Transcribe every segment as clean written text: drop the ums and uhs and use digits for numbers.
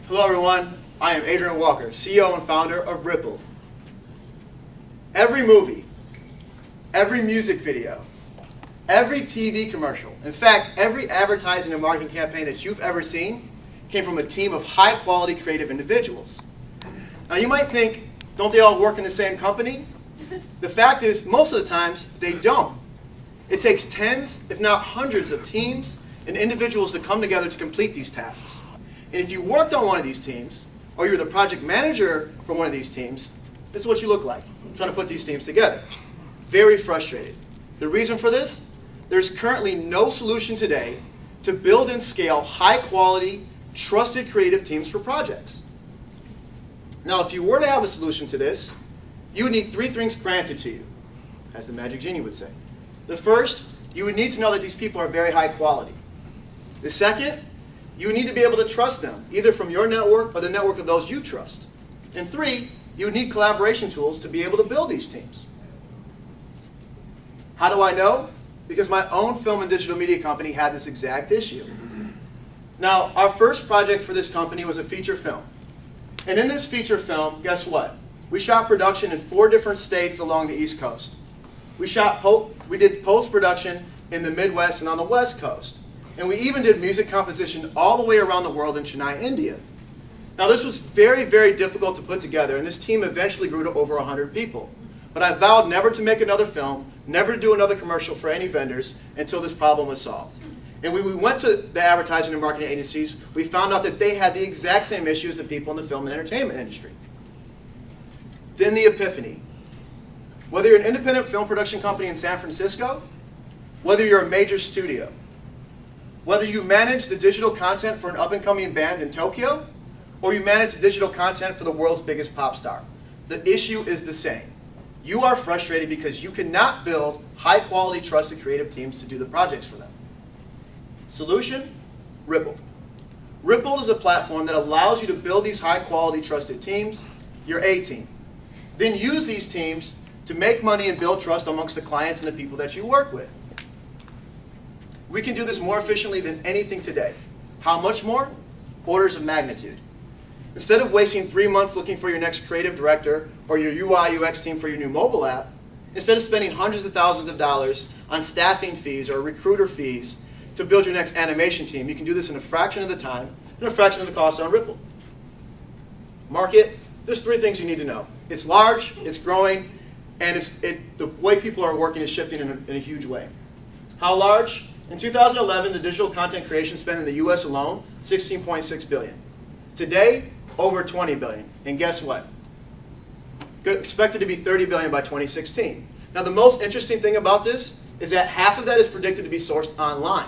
Hello everyone, I am Adrian Walker, CEO and founder of Rippled. Every movie, every music video, every TV commercial, in fact, every advertising and marketing campaign that you've ever seen came from a team of high-quality creative individuals. Now you might think, don't they all work in the same company? The fact is, most of the times, they don't. It takes tens, if not hundreds of teams and individuals to come together to complete these tasks. And if you worked on one of these teams, or you're the project manager for one of these teams, this is what you look like, trying to put these teams together. Very frustrated. The reason for this? There's currently no solution today to build and scale high-quality, trusted creative teams for projects. Now, if you were to have a solution to this, you would need three things granted to you, as the Magic Genie would say. The first, you would need to know that these people are very high quality. The second, you would need to be able to trust them, either from your network or the network of those you trust. And three, you would need collaboration tools to be able to build these teams. How do I know? Because my own film and digital media company had this exact issue. Now, our first project for this company was a feature film. And in this feature film, guess what? We shot production in 4 different states along the East Coast. We did post-production in the Midwest and on the West Coast. And we even did music composition all the way around the world in Chennai, India. Now this was very, very difficult to put together, and this team eventually grew to over 100 people. But I vowed never to make another film, never to do another commercial for any vendors until this problem was solved. And when we went to the advertising and marketing agencies, we found out that they had the exact same issues that people in the film and entertainment industry. Then the epiphany. Whether you're an independent film production company in San Francisco, whether you're a major studio, whether you manage the digital content for an up-and-coming band in Tokyo, or you manage the digital content for the world's biggest pop star, the issue is the same. You are frustrated because you cannot build high-quality, trusted creative teams to do the projects for them. Solution? Rippled. Rippled is a platform that allows you to build these high-quality, trusted teams, your A-team. Then use these teams to make money and build trust amongst the clients and the people that you work with. We can do this more efficiently than anything today. How much more? Orders of magnitude. Instead of wasting 3 months looking for your next creative director or your UI UX team for your new mobile app, instead of spending hundreds of thousands of dollars on staffing fees or recruiter fees to build your next animation team, you can do this in a fraction of the time and a fraction of the cost on Ripple. Market, there's 3 things you need to know. It's large, it's growing, and the way people are working is shifting in a huge way. How large? In 2011, the digital content creation spend in the US alone, $16.6 billion. Today, over $20 billion. And guess what? Expected to be $30 billion by 2016. Now the most interesting thing about this is that half of that is predicted to be sourced online.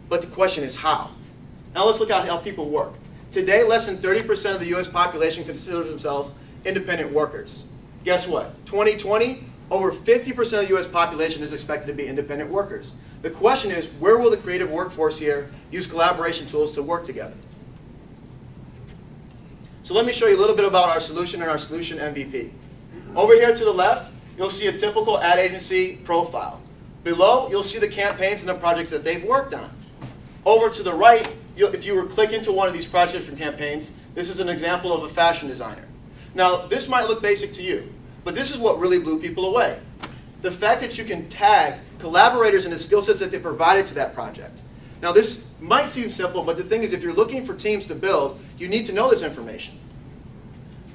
But the question is how? Now let's look at how people work. Today, less than 30% of the US population considers themselves independent workers. Guess what? 2020, over 50% of the US population is expected to be independent workers. The question is, where will the creative workforce here use collaboration tools to work together? So let me show you a little bit about our solution and our solution MVP. Over here to the left, you'll see a typical ad agency profile. Below, you'll see the campaigns and the projects that they've worked on. Over to the right, if you were to click into one of these projects and campaigns, this is an example of a fashion designer. Now, this might look basic to you, but this is what really blew people away. The fact that you can tag collaborators and the skill sets that they provided to that project. Now this might seem simple, but the thing is if you're looking for teams to build, you need to know this information.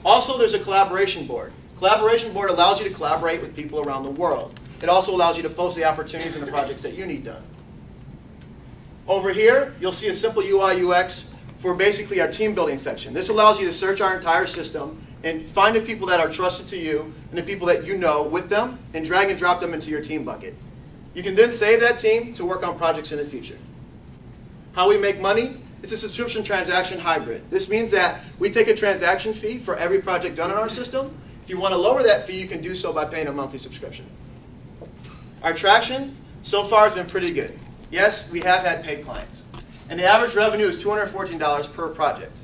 Also, there's a collaboration board. Collaboration board allows you to collaborate with people around the world. It also allows you to post the opportunities and the projects that you need done. Over here, you'll see a simple UI UX for basically our team building section. This allows you to search our entire system and find the people that are trusted to you and the people that you know with them and drag and drop them into your team bucket. You can then save that team to work on projects in the future. How we make money? It's a subscription transaction hybrid. This means that we take a transaction fee for every project done in our system. If you want to lower that fee, you can do so by paying a monthly subscription. Our traction so far has been pretty good. Yes, we have had paid clients. And the average revenue is $214 per project.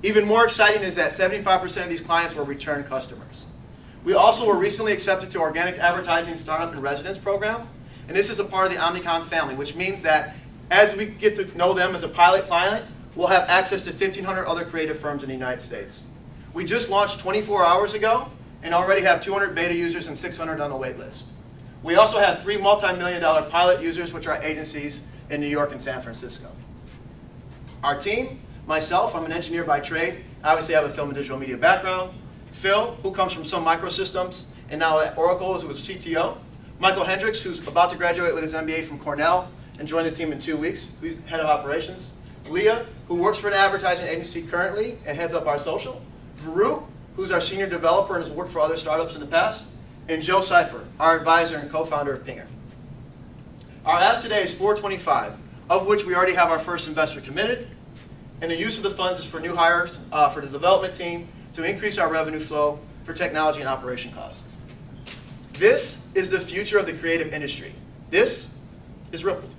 Even more exciting is that 75% of these clients were return customers. We also were recently accepted to Organic Advertising Startup and Residence Program, and this is a part of the Omnicom family, which means that as we get to know them as a pilot client, will have access to 1,500 other creative firms in the United States. We just launched 24 hours ago and already have 200 beta users and 600 on the wait list. We also have 3 multi-million-dollar pilot users, which are agencies in New York and San Francisco. Our team, myself, I'm an engineer by trade. I obviously have a film and digital media background. Phil, who comes from Sun Microsystems and now at Oracle, who was CTO. Michael Hendricks, who's about to graduate with his MBA from Cornell and join the team in 2 weeks, who's head of operations. Leah, who works for an advertising agency currently and heads up our social. Varun, who's our senior developer and has worked for other startups in the past. And Joe Seifer, our advisor and co-founder of Pinger. Our ask today is $425, of which we already have our first investor committed. And the use of the funds is for new hires for the development team to increase our revenue flow for technology and operation costs. This is the future of the creative industry. This is Rippled.